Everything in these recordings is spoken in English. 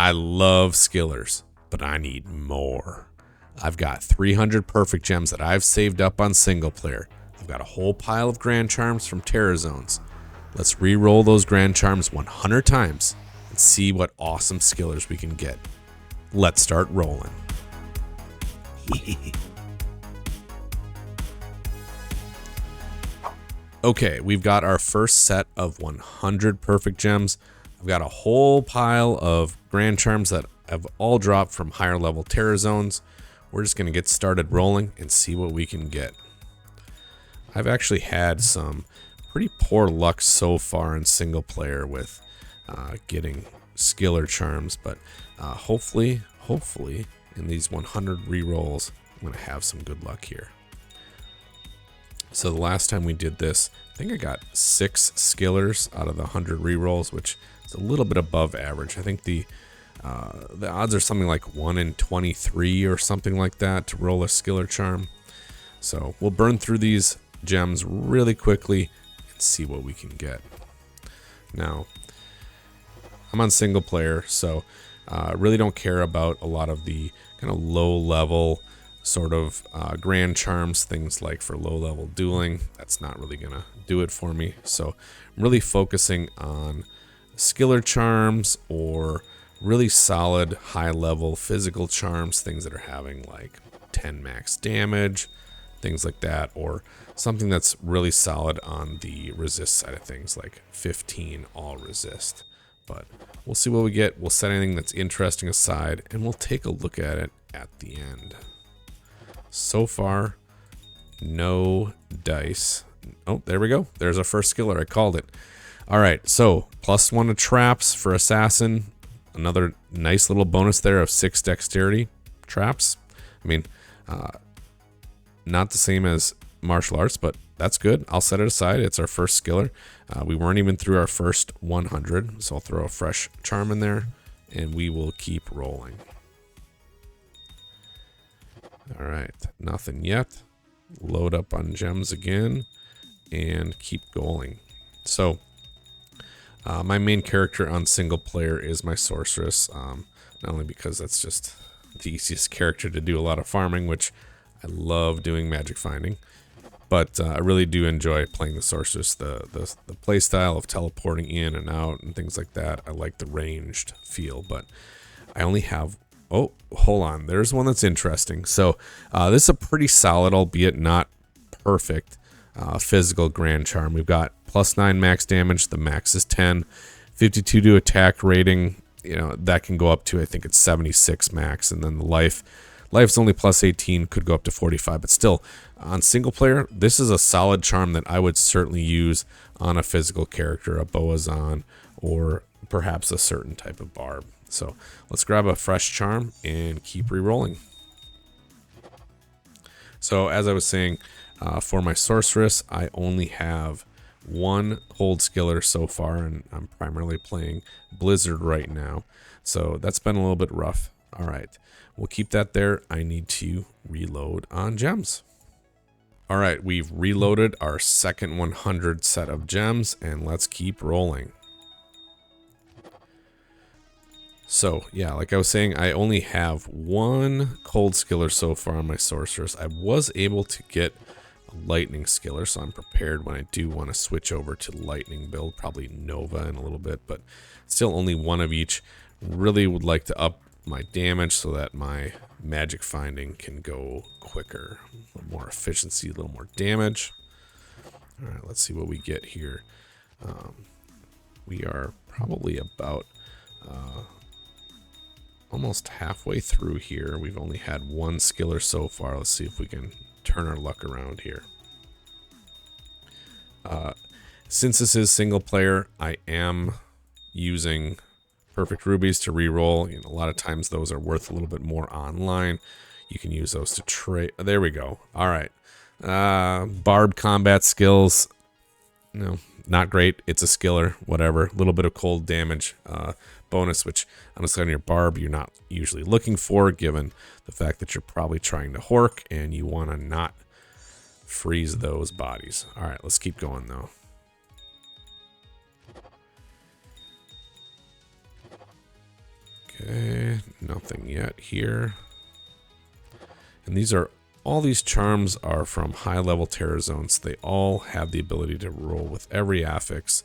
I love skillers, but I need more. I've got 300 perfect gems that I've saved up on single player. I've got a whole pile of grand charms from Terror Zones. Let's re-roll those grand charms 100 times and see what awesome skillers we can get. Let's start rolling. Okay, we've got our first set of 100 perfect gems. I've got a whole pile of grand charms that have all dropped from higher level Terror Zones. We're just going to get started rolling and see what we can get. I've actually had some pretty poor luck so far in single player with getting skiller charms, but hopefully in these 100 rerolls, I'm going to have some good luck here. So the last time we did this, I think I got 6 skillers out of the 100 rerolls, which is a little bit above average. I think the odds are something like 1 in 23 or something like that to roll a skiller charm. So we'll burn through these gems really quickly and see what we can get. Now, I'm on single player, so I really don't care about a lot of the kind of low level sort of grand charms, things like for low level dueling. That's not really gonna do it for me. So I'm really focusing on skiller charms or really solid high level physical charms, things that are having like 10 max damage, things like that, or something that's really solid on the resist side of things, like 15 all resist. But we'll see what we get. We'll set anything that's interesting aside and we'll take a look at it at the end. So far, no dice. Oh, there we go. There's our first skiller. I called it. All right, so +1 to traps for assassin. Another nice little bonus there of 6 dexterity traps. I mean, not the same as martial arts, but that's good. I'll set it aside. It's our first skiller. We weren't even through our first 100, so I'll throw a fresh charm in there, and we will keep rolling. All right, nothing yet. Load up on gems again and keep going. So my main character on single player is my Sorceress, not only because that's just the easiest character to do a lot of farming, which I love doing magic finding, but I really do enjoy playing the Sorceress, the play style of teleporting in and out and things like that. I like the ranged feel, but I only have... Oh, hold on. There's one that's interesting. So this is a pretty solid, albeit not perfect, physical grand charm. We've got +9 max damage. The max is 10. 52 to attack rating. You know, that can go up to, I think it's 76 max. And then the life's only +18, could go up to 45. But still, on single player, this is a solid charm that I would certainly use on a physical character, a Boazon, or perhaps a certain type of Barb. So let's grab a fresh charm and keep re-rolling. So as I was saying, for my Sorceress, I only have 1 hold skiller so far, and I'm primarily playing Blizzard right now. So that's been a little bit rough. All right, we'll keep that there. I need to reload on gems. All right, we've reloaded our second 100 set of gems, and let's keep rolling. So, yeah, like I was saying, I only have 1 cold skiller so far on my Sorceress. I was able to get a lightning skiller, so I'm prepared when I do want to switch over to lightning build, probably Nova in a little bit, but still only 1 of each. Really would like to up my damage so that my magic finding can go quicker. A little more efficiency, a little more damage. All right, let's see what we get here. We are probably about... almost halfway through here. We've only had 1 skiller so far. Let's see if we can turn our luck around here. Since this is single player, I am using perfect rubies to reroll. You know, a lot of times those are worth a little bit more online. You can use those to trade. There we go. All right. Barb combat skills. No, not great. It's a skiller, whatever. A little bit of cold damage bonus, which honestly on your Barb you're not usually looking for, given the fact that you're probably trying to hork and you want to not freeze those bodies. All right, let's keep going though. Okay, nothing yet here. And these are, all these charms are from high level terror zones. They all have the ability to roll with every affix.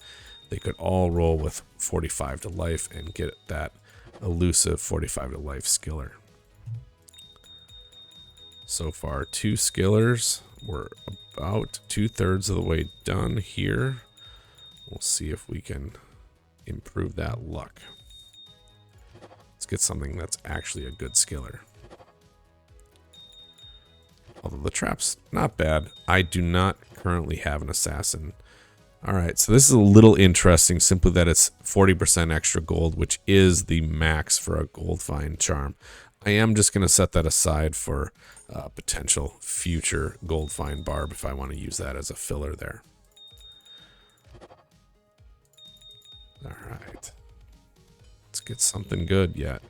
They could all roll with 45 to life and get that elusive 45 to life skiller. So far, 2 skillers. We're about 2/3 of the way done here. We'll see if we can improve that luck. Let's get something that's actually a good skiller. Although the trap's not bad. I do not currently have an assassin. Alright, so this is a little interesting, simply that it's 40% extra gold, which is the max for a gold find charm. I am just going to set that aside for potential future gold find Barb if I want to use that as a filler there. Alright. Let's get something good yet.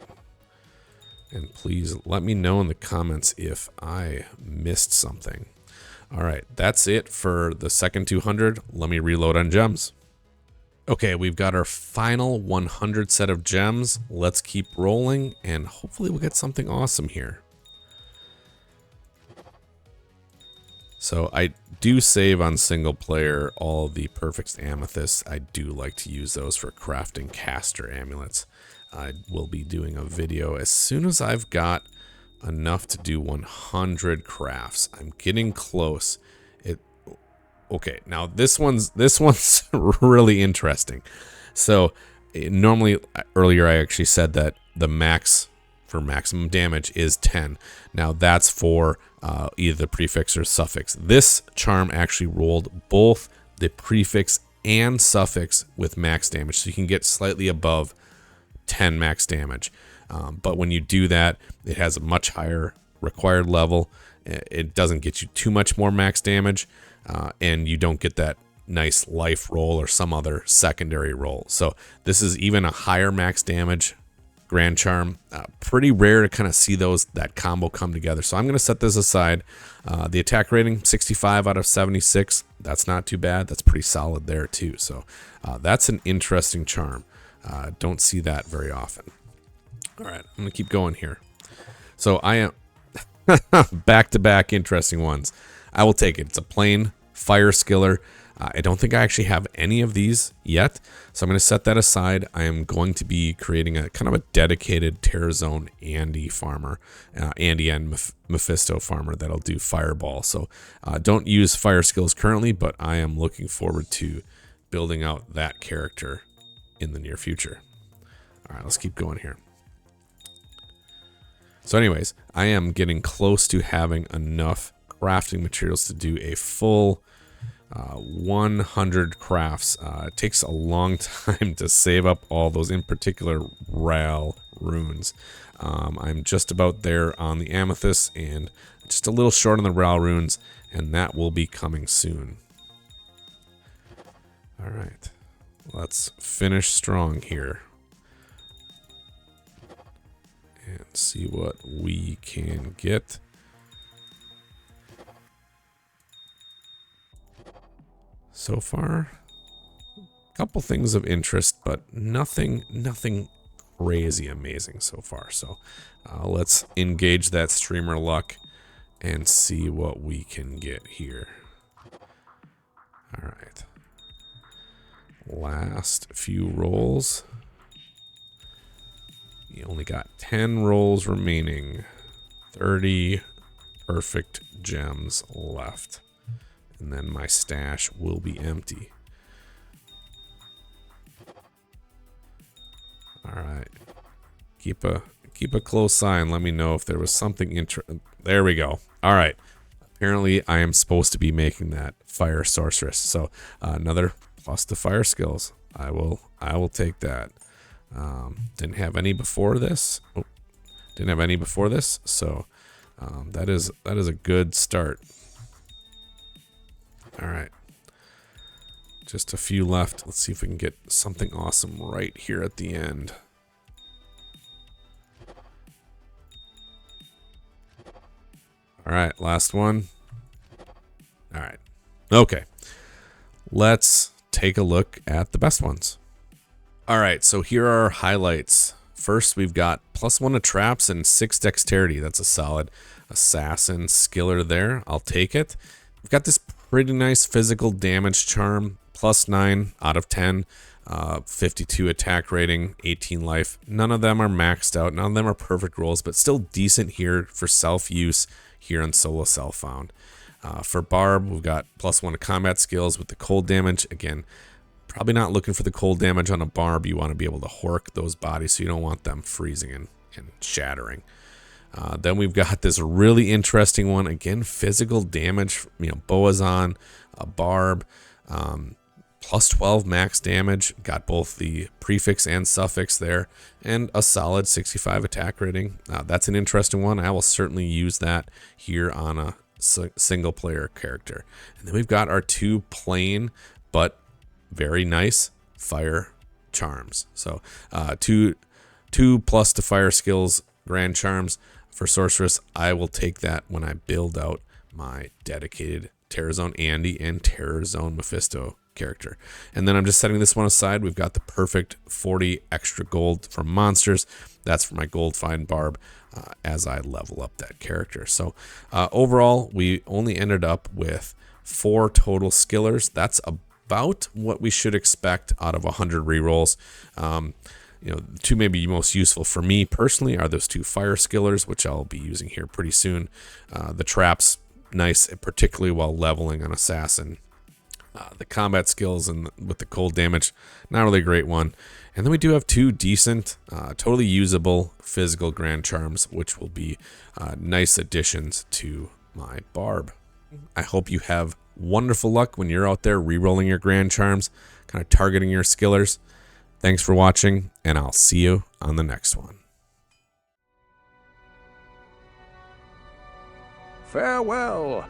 And please let me know in the comments if I missed something. Alright, that's it for the second 200. Let me reload on gems. Okay, we've got our final 100 set of gems. Let's keep rolling and hopefully we'll get something awesome here. So I do save on single player all the perfect amethysts. I do like to use those for crafting caster amulets. I will be doing a video as soon as I've got enough to do 100 crafts. I'm getting close. Okay, now this one's really interesting. So normally earlier I actually said that the max for maximum damage is 10. Now that's for either the prefix or suffix. This charm actually rolled both the prefix and suffix with max damage, so you can get slightly above 10 max damage. But when you do that, it has a much higher required level. It doesn't get you too much more max damage, and you don't get that nice life roll or some other secondary roll. So this is even a higher max damage grand charm. Pretty rare to kind of see that combo come together. So I'm going to set this aside. The attack rating 65 out of 76. That's not too bad. That's pretty solid there too. So that's an interesting charm. Don't see that very often. All right, I'm going to keep going here. So I am back-to-back interesting ones. I will take it. It's a plain fire skiller. I don't think I actually have any of these yet, so I'm going to set that aside. I am going to be creating a kind of a dedicated Terror Zone Andy farmer, Andy and Mephisto farmer that'll do fireball. So don't use fire skills currently, but I am looking forward to building out that character in the near future. All right, let's keep going here. So anyways, I am getting close to having enough crafting materials to do a full 100 crafts. It takes a long time to save up all those, in particular Reroll runes. I'm just about there on the amethyst and just a little short on the Reroll runes, and that will be coming soon. All right, let's finish strong here and see what we can get. So far, a couple things of interest, but nothing crazy amazing so far. So let's engage that streamer luck and see what we can get here. All right. Last few rolls. You only got 10 rolls remaining. 30 perfect gems left. And then my stash will be empty. All right. Keep a close eye and let me know if there was something interesting. There we go. All right. Apparently I am supposed to be making that fire sorceress. So another plus to fire skills. I will take that. Didn't have any before this. Oh, didn't have any before this. So that is a good start. All right, just a few left. Let's see if we can get something awesome right here at the end. All right, last one. All right, okay. Let's take a look at the best ones. All right, so here are our highlights First, we've got +1 to traps and 6 dexterity. That's a solid assassin skiller there. I'll take it. We've got this pretty nice physical damage charm, +9 out of 10, 52 attack rating, 18 life. None of them are maxed out. None of them are perfect rolls, but still decent here for self-use here on Solo Self-Found. For Barb, we've got +1 to combat skills with the cold damage. Again, probably not looking for the cold damage on a Barb. You want to be able to hork those bodies, so you don't want them freezing and shattering. Then we've got this really interesting one. Again, physical damage. Boa's on a Barb. +12 max damage. Got both the prefix and suffix there. And a solid 65 attack rating. That's an interesting one. I will certainly use that here on a single player character. And then we've got our 2 plain but very nice fire charms. So 2 plus to fire skills grand charms for Sorceress. I will take that when I build out my dedicated Terror Zone Andy and Terror Zone Mephisto character. And then I'm just setting this one aside. We've got the perfect 40 extra gold from monsters. That's for my gold find Barb as I level up that character. So overall, we only ended up with 4 total skillers. That's about what we should expect out of 100 rerolls. The 2 maybe most useful for me personally are those 2 fire skillers, which I'll be using here pretty soon. The traps, nice, particularly while leveling an assassin. The combat skills and with the cold damage, not really a great one. And then we do have 2 decent, totally usable physical grand charms, which will be nice additions to my Barb. I hope you have wonderful luck when you're out there re-rolling your grand charms, kind of targeting your skillers. Thanks for watching, and I'll see you on the next one. Farewell,